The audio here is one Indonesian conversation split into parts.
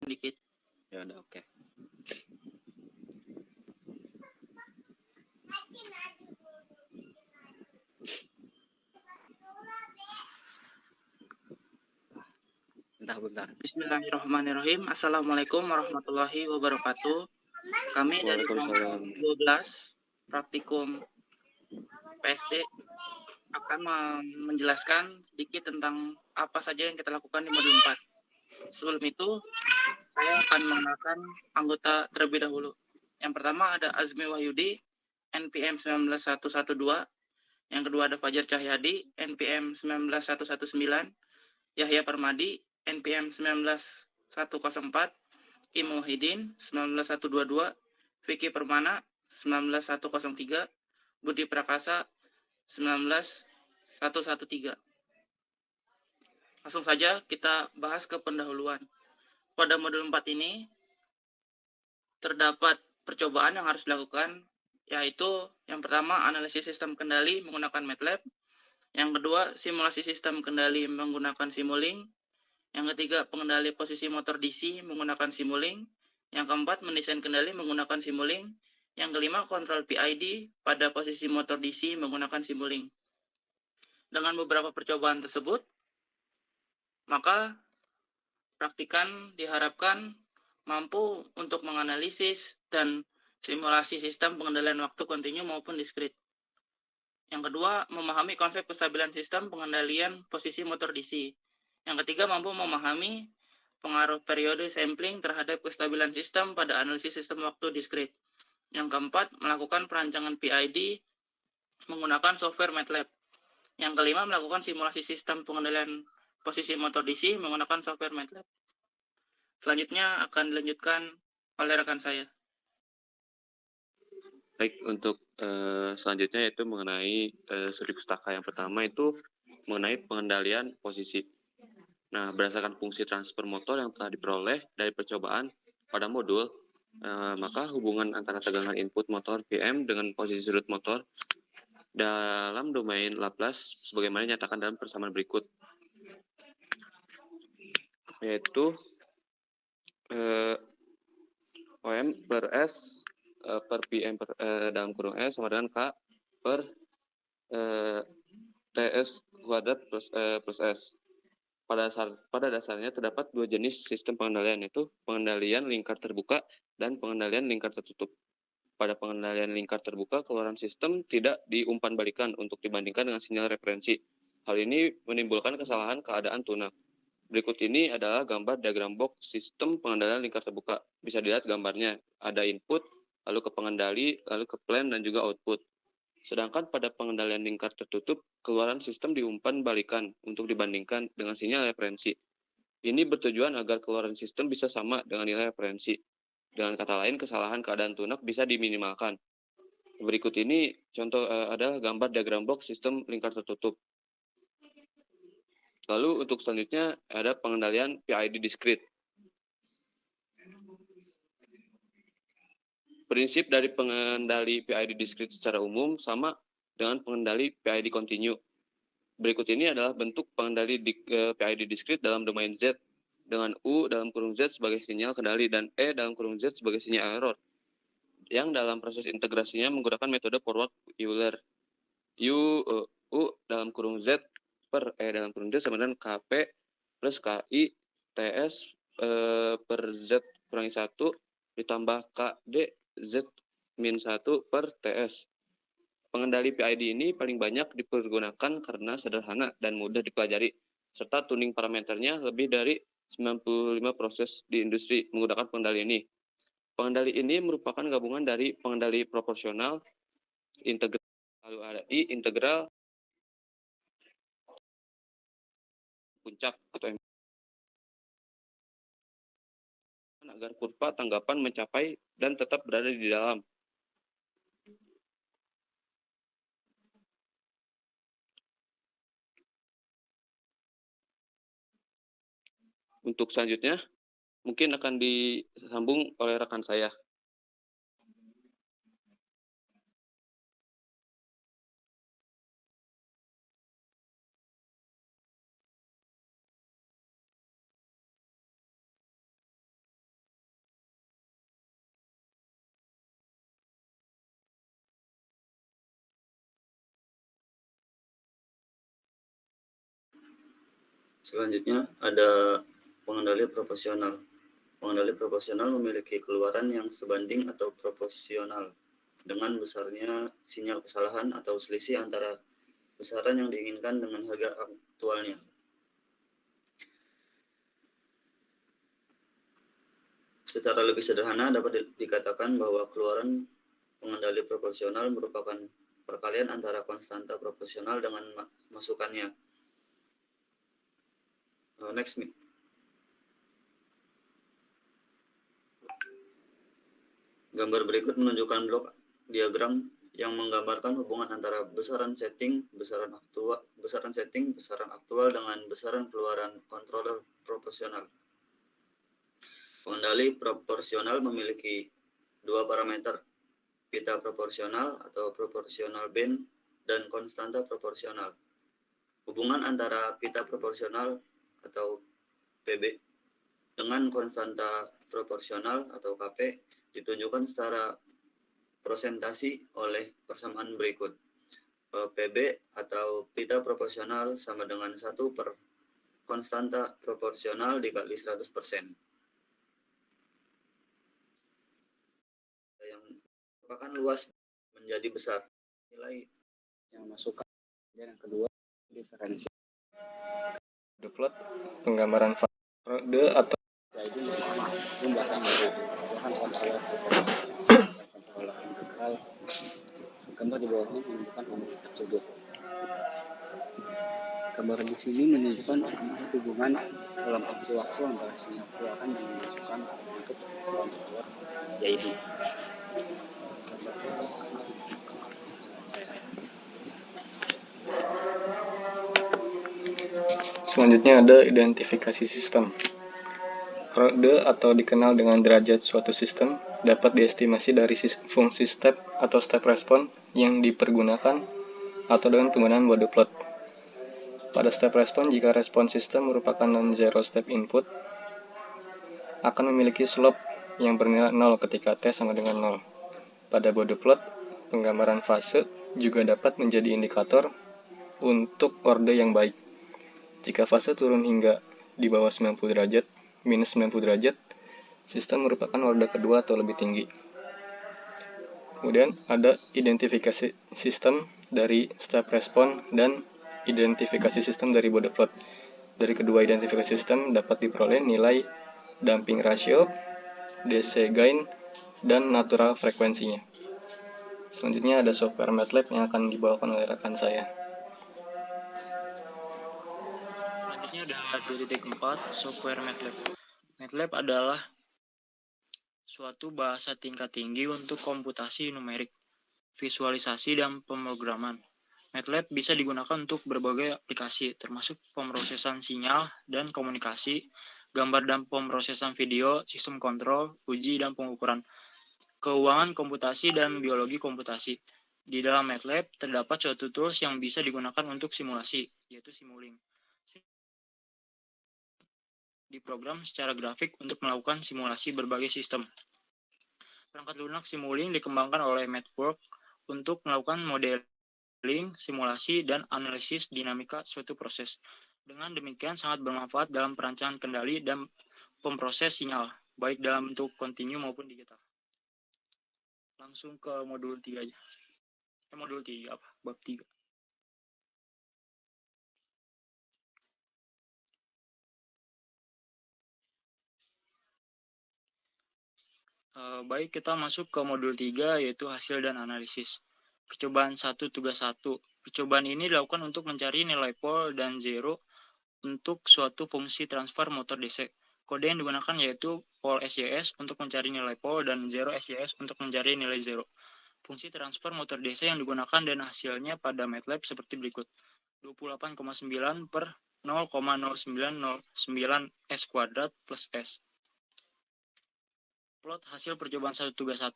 dikit. Ya udah, oke. Bentar. Bismillahirrahmanirrahim. Assalamualaikum warahmatullahi wabarakatuh. Kami dari kelompok 12 praktikum PSD akan menjelaskan sedikit tentang apa saja yang kita lakukan di modul 4. Sebelum itu, saya akan mengenalkan anggota terlebih dahulu. Yang pertama ada Azmi Wahyudi, NPM 19112. Yang kedua ada Fajar Cahyadi, NPM 19119. Yahya Permadi, NPM 19104, Im Muhyiddin 19122, Vicky Permana 19103, Budi Prakasa 19113. Langsung saja kita bahas ke pendahuluan. Pada modul 4 ini terdapat percobaan yang harus dilakukan, yaitu yang pertama analisis sistem kendali menggunakan MATLAB, yang kedua simulasi sistem kendali menggunakan Simulink, yang ketiga, pengendali posisi motor DC menggunakan Simulink. Yang keempat, mendesain kendali menggunakan Simulink. Yang kelima, kontrol PID pada posisi motor DC menggunakan Simulink. Dengan beberapa percobaan tersebut, maka praktikan diharapkan mampu untuk menganalisis dan simulasi sistem pengendalian waktu kontinu maupun diskrit. Yang kedua, memahami konsep kestabilan sistem pengendalian posisi motor DC. Yang ketiga, mampu memahami pengaruh periode sampling terhadap kestabilan sistem pada analisis sistem waktu diskrit. Yang keempat, melakukan perancangan PID menggunakan software MATLAB. Yang kelima, melakukan simulasi sistem pengendalian posisi motor DC menggunakan software MATLAB. Selanjutnya akan dilanjutkan oleh rekan saya. Baik, untuk selanjutnya yaitu mengenai studi pustaka. Yang pertama itu mengenai pengendalian posisi. Nah, berdasarkan fungsi transfer motor yang telah diperoleh dari percobaan pada modul, maka hubungan antara tegangan input motor PM dengan posisi sudut motor dalam domain Laplace sebagaimana dinyatakan dalam persamaan berikut, yaitu OM per S per PM per, dalam kurung S sama dengan K per TS kuadrat plus S. Pada dasarnya terdapat dua jenis sistem pengendalian, yaitu pengendalian lingkar terbuka dan pengendalian lingkar tertutup. Pada pengendalian lingkar terbuka, keluaran sistem tidak diumpan balikan untuk dibandingkan dengan sinyal referensi. Hal ini menimbulkan kesalahan keadaan tunak. Berikut ini adalah gambar diagram box sistem pengendalian lingkar terbuka. Bisa dilihat gambarnya, ada input, lalu ke pengendali, lalu ke plan, dan juga output. Sedangkan pada pengendalian lingkar tertutup, keluaran sistem diumpan balikan untuk dibandingkan dengan sinyal referensi. Ini bertujuan agar keluaran sistem bisa sama dengan nilai referensi. Dengan kata lain, kesalahan keadaan tunak bisa diminimalkan. Berikut ini contoh adalah gambar diagram box sistem lingkar tertutup. Lalu untuk selanjutnya ada pengendalian PID discrete. Prinsip dari pengendali PID discrete secara umum sama dengan pengendali PID continue. Berikut ini adalah bentuk pengendali PID discrete dalam domain Z dengan U dalam kurung Z sebagai sinyal kendali dan E dalam kurung Z sebagai sinyal error, yang dalam proses integrasinya menggunakan metode forward Euler. U dalam kurung Z per E dalam kurung Z sama dengan KP plus KI TS per Z kurangi 1 ditambah KD Z min 1 per TS. Pengendali PID ini paling banyak dipergunakan karena sederhana dan mudah dipelajari, serta tuning parameternya lebih dari 95 proses di industri menggunakan pengendali ini. Pengendali ini merupakan gabungan dari pengendali proporsional, integral, lalu ada integral, puncak atau agar kurva tanggapan mencapai dan tetap berada di dalam. Untuk selanjutnya, mungkin akan disambung oleh rekan saya. Selanjutnya ada pengendali proporsional. Pengendali proporsional memiliki keluaran yang sebanding atau proporsional dengan besarnya sinyal kesalahan atau selisih antara besaran yang diinginkan dengan harga aktualnya. Secara lebih sederhana dapat dikatakan bahwa keluaran pengendali proporsional merupakan perkalian antara konstanta proporsional dengan masukannya. Next. Gambar berikut menunjukkan blok diagram yang menggambarkan hubungan antara besaran setting, besaran aktual dengan besaran keluaran controller proporsional. Pengendali proporsional memiliki dua parameter, pita proporsional atau proporsional band dan konstanta proporsional. Hubungan antara pita proporsional atau PB dengan konstanta proporsional atau KP ditunjukkan secara prosentasi oleh persamaan berikut. PB atau pita proporsional sama dengan 1 per konstanta proporsional dikali 100%. Yang merupakan luas menjadi besar. Nilai yang masukkan. Dan yang kedua, diferensi. The plot, penggambaran fase atau pembahasan kontrol integral. Gambar di bawahnya menunjukkan hubungan tersebut. Gambar di sini menunjukkan hubungan dalam waktu antara sinyal keluaran dan dimasukkan untuk keluar, yaitu selanjutnya ada identifikasi sistem. Rode atau dikenal dengan derajat suatu sistem dapat diestimasi dari fungsi step atau step respon yang dipergunakan atau dengan penggunaan Bode plot. Pada step respon, jika respon sistem merupakan non-zero step input, akan memiliki slope yang bernilai 0 ketika T sama dengan 0. Pada Bode plot, penggambaran fase juga dapat menjadi indikator untuk orde yang baik. Jika fase turun hingga di bawah 90 derajat, minus 90 derajat, sistem merupakan orde kedua atau lebih tinggi. Kemudian ada identifikasi sistem dari step respon dan identifikasi sistem dari Bode plot. Dari kedua identifikasi sistem dapat diperoleh nilai damping ratio, DC gain, dan natural frekuensinya. Selanjutnya ada software MATLAB yang akan dibawakan oleh rekan saya. Selanjutnya ada 2.4 software MATLAB. MATLAB adalah suatu bahasa tingkat tinggi untuk komputasi numerik, visualisasi, dan pemrograman. MATLAB bisa digunakan untuk berbagai aplikasi, termasuk pemrosesan sinyal dan komunikasi, gambar dan pemrosesan video, sistem kontrol, uji dan pengukuran, keuangan komputasi, dan biologi komputasi. Di dalam MATLAB terdapat suatu tools yang bisa digunakan untuk simulasi, yaitu Simulink. Diprogram secara grafik untuk melakukan simulasi berbagai sistem. Perangkat lunak Simulink dikembangkan oleh MathWorks untuk melakukan modeling, simulasi, dan analisis dinamika suatu proses. Dengan demikian sangat bermanfaat dalam perancangan kendali dan pemproses sinyal, baik dalam bentuk kontinu maupun digital. Langsung ke modul 3 aja. Modul 3 apa? Bab 3. Baik, kita masuk ke modul 3 yaitu hasil dan analisis. Percobaan 1 tugas 1. Percobaan ini dilakukan untuk mencari nilai pol dan zero untuk suatu fungsi transfer motor DC. Kode yang digunakan yaitu pol SYS untuk mencari nilai pol dan zero SYS untuk mencari nilai zero. Fungsi transfer motor DC yang digunakan dan hasilnya pada MATLAB seperti berikut. 28,9 per 0,0909 S kuadrat plus S. Plot hasil percobaan 1 tugas 1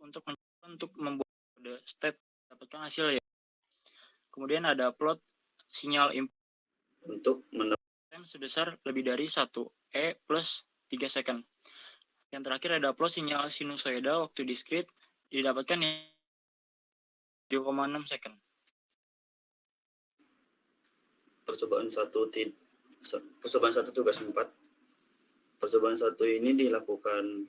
untuk membuat kode step dapatkan hasil ya. Kemudian ada plot sinyal input untuk time sebesar lebih dari 1 E plus 3 second. Yang terakhir ada plot sinyal sinusoida waktu diskrit didapatkan 7,6 second. Percobaan 1 Percobaan 1 tugas 4. Percobaan 1 ini dilakukan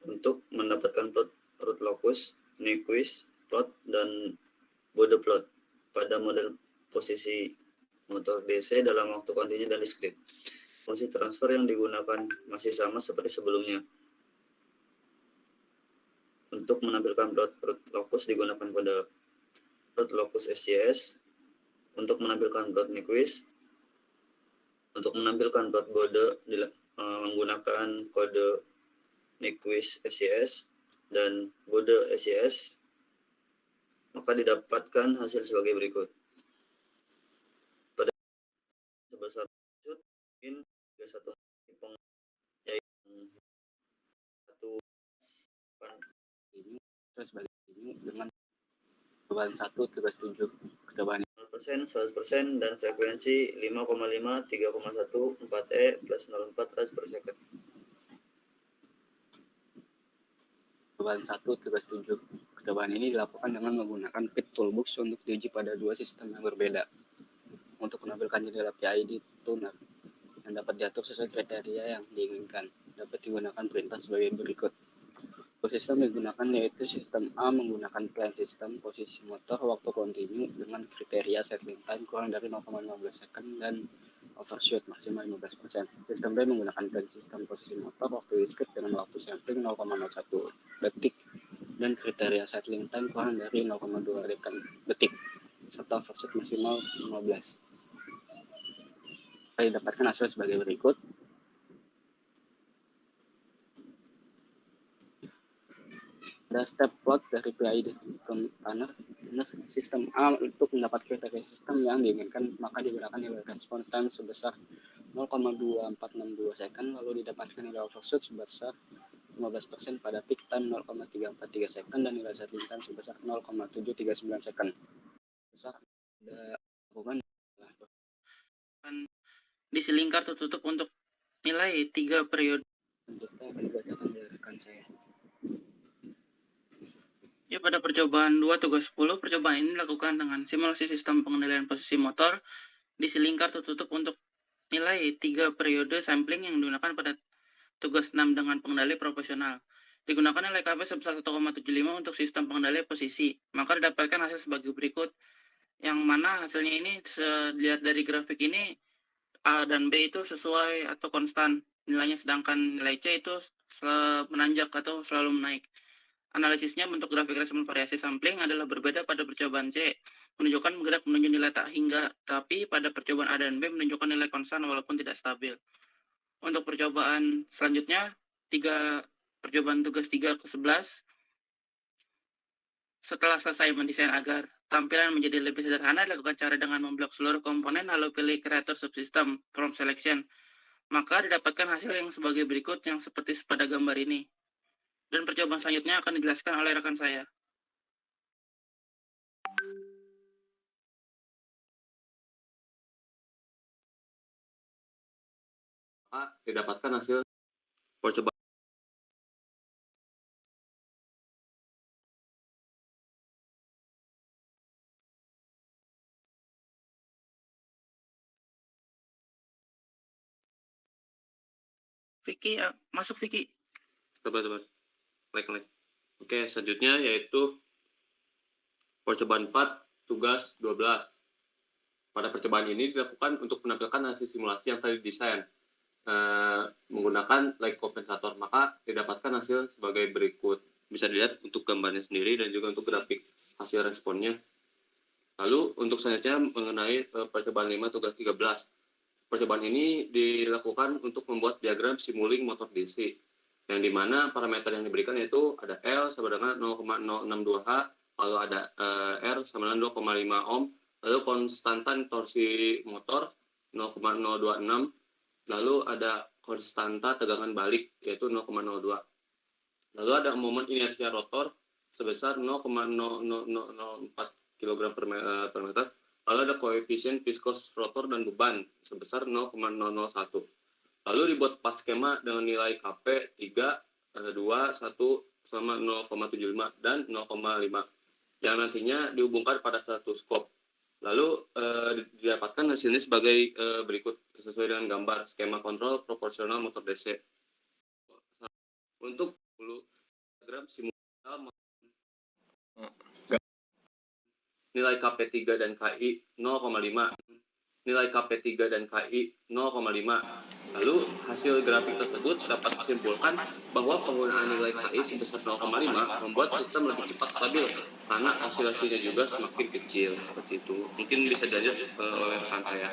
untuk mendapatkan plot root locus, Nyquist plot, dan Bode plot pada model posisi motor DC dalam waktu kontinu dan diskrit. Fungsi transfer yang digunakan masih sama seperti sebelumnya. Untuk menampilkan plot root locus digunakan kode plot locus SCS. Untuk menampilkan plot Nyquist, untuk menampilkan plot Bode menggunakan kode Nyquist SCS dan Bode SCS, maka didapatkan hasil sebagai berikut. Pada sebesar min 31 yaitu 1 sebagai ini dengan percobaan 1 tugas 7 percobaan 100%, 100% dan frekuensi 5,5, 3,1, 4E plus 0,4 Rad per second. percobaan 1 tugas 7 percobaan ini dilakukan dengan menggunakan Pit Toolbox untuk diuji pada dua sistem yang berbeda. Untuk menampilkan jendela PID tuner yang dapat diatur sesuai kriteria yang diinginkan, dapat digunakan perintah sebagai berikut. Sistem digunakan yaitu sistem A menggunakan plan sistem posisi motor waktu kontinu dengan kriteria settling time kurang dari 0,15 second dan overshoot maksimal 15%. Sistem B menggunakan plan sistem posisi motor waktu diskrit dengan waktu sampling 0,01 detik dan kriteria settling time kurang dari 0,2 detik serta overshoot maksimal 15. Didapatkan hasil sebagai berikut. Ada step plot dari PID container sistem A. Untuk mendapat kriteria sistem yang diinginkan, maka digunakan nilai response time sebesar 0,2462 second, lalu didapatkan nilai overshoot sebesar 15% pada peak time 0,343 second dan nilai settling time sebesar 0,739 second. Besar ada hubungan diselingkar tertutup untuk nilai 3 periode. Bentuknya akan dibacakan dari rekan saya. Ya, pada percobaan 2 tugas 10, percobaan ini dilakukan dengan simulasi sistem pengendalian posisi motor diselingkar tertutup untuk nilai 3 periode sampling yang digunakan pada tugas 6 dengan pengendali proporsional. Digunakan nilai KP sebesar 1,75 untuk sistem pengendali posisi. Maka didapatkan hasil sebagai berikut, yang mana hasilnya ini dilihat dari grafik ini A dan B itu sesuai atau konstan nilainya, sedangkan nilai C itu menanjak atau selalu menaik. Analisisnya, bentuk grafik respon variasi sampling adalah berbeda pada percobaan C, menunjukkan bergerak menuju nilai tak hingga, tapi pada percobaan A dan B menunjukkan nilai konstan walaupun tidak stabil. Untuk percobaan selanjutnya, percobaan tugas 3 ke 11, setelah selesai mendesain agar tampilan menjadi lebih sederhana, dilakukan cara dengan memblok seluruh komponen lalu pilih creator subsystem from selection. Maka didapatkan hasil yang sebagai berikut yang seperti pada gambar ini. Dan percobaan selanjutnya akan dijelaskan oleh rekan saya. Didapatkan hasil percobaan Vicky, masuk Vicky. Teman-teman. Like. Oke, selanjutnya yaitu percobaan 4 tugas 12. Pada percobaan ini dilakukan untuk menampilkan hasil simulasi yang tadi desain menggunakan lag kompensator, maka didapatkan hasil sebagai berikut. Bisa dilihat untuk gambarnya sendiri dan juga untuk grafik hasil responnya. Lalu untuk selanjutnya mengenai percobaan 5 tugas 13. Percobaan ini dilakukan untuk membuat diagram simulink motor DC, yang dimana parameter yang diberikan yaitu ada L sama dengan 0,062H, lalu ada R sama dengan 2,5 ohm, lalu konstantan torsi motor 0,026, lalu ada konstanta tegangan balik yaitu 0,02. Lalu ada momen inersia rotor sebesar 0,0004 kg per meter. Lalu ada koefisien viskos rotor dan beban sebesar 0,001. Lalu dibuat part skema dengan nilai KP 3, 2, 1 sama 0,75 dan 0,5 yang nantinya dihubungkan pada satu skop. Lalu didapatkan hasilnya sebagai berikut sesuai dengan gambar skema kontrol proporsional motor DC. Untuk 10 gram simultan nilai KP3 dan KI 0,5, nilai KP3 dan KI 0,5. Lalu hasil grafik tersebut dapat disimpulkan bahwa penggunaan nilai KI sebesar 0,5 membuat sistem lebih cepat stabil karena osilasinya juga semakin kecil seperti itu. Mungkin bisa dilanjut oleh rekan saya.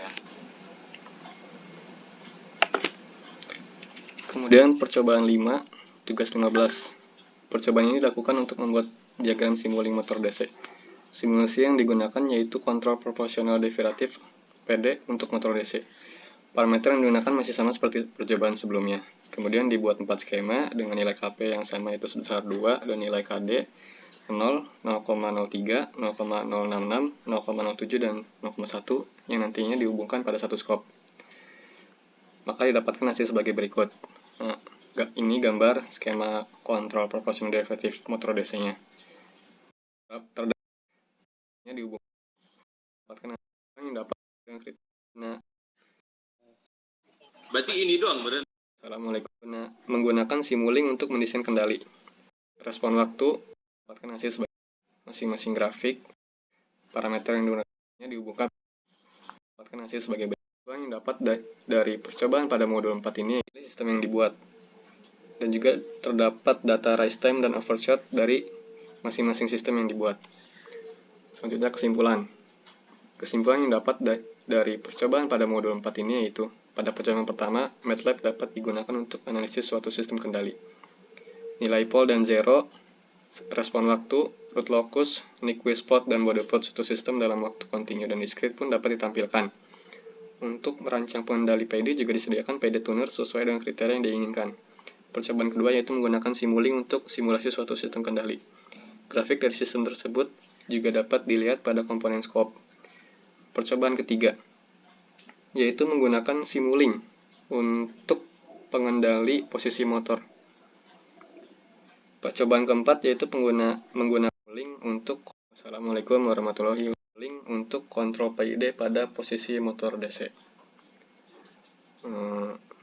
Kemudian percobaan 5, tugas 15. Percobaan ini dilakukan untuk membuat diagram simulink motor DC. Simulasi yang digunakan yaitu kontrol proporsional derivatif PD untuk motor DC. Parameter yang digunakan masih sama seperti percobaan sebelumnya. Kemudian dibuat 4 skema dengan nilai KP yang sama itu sebesar 2 dan nilai KD 0, 0,03, 0,066, 0,07, dan 0,1 yang nantinya dihubungkan pada satu skop. Maka didapatkan hasil sebagai berikut. Nah, ini gambar skema kontrol proporsional derivatif motor DC-nya. Terdapatnya dihubungkan yang dapat dengan kriteria. Nah, berarti ini doang, bener? Assalamualaikum. Nah, menggunakan Simulink untuk mendesain kendali. Respon waktu dapatkan hasil sebagai masing-masing grafik. Parameter yang digunakannya dihubungkan dapatkan hasil sebagai berikut. Yang dapat dari percobaan pada modul 4 ini sistem yang dibuat. Dan juga terdapat data rise time dan overshot dari masing-masing sistem yang dibuat. Selanjutnya kesimpulan. Kesimpulan yang dapat dari percobaan pada modul 4 ini yaitu pada percobaan pertama, MATLAB dapat digunakan untuk analisis suatu sistem kendali. Nilai pole dan zero, respon waktu, root locus, Nyquist spot, dan body plot suatu sistem dalam waktu kontinu dan diskrit pun dapat ditampilkan. Untuk merancang pengendali PD juga disediakan PD tuner sesuai dengan kriteria yang diinginkan. Percobaan kedua yaitu menggunakan Simulink untuk simulasi suatu sistem kendali. Grafik dari sistem tersebut juga dapat dilihat pada komponen scope. Percobaan ketiga yaitu menggunakan Simulink untuk pengendali posisi motor. Percobaan keempat yaitu menggunakan Simulink untuk Assalamualaikum warahmatullahi wabarakatuh untuk kontrol PID pada posisi motor DC.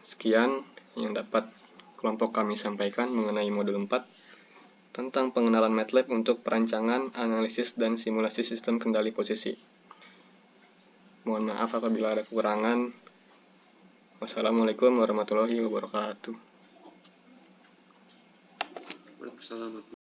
Sekian yang dapat kelompok kami sampaikan mengenai modul 4 tentang pengenalan MATLAB untuk perancangan, analisis, dan simulasi sistem kendali posisi. Mohon maaf apabila ada kekurangan. Wassalamualaikum warahmatullahi wabarakatuh. Waalaikumsalam.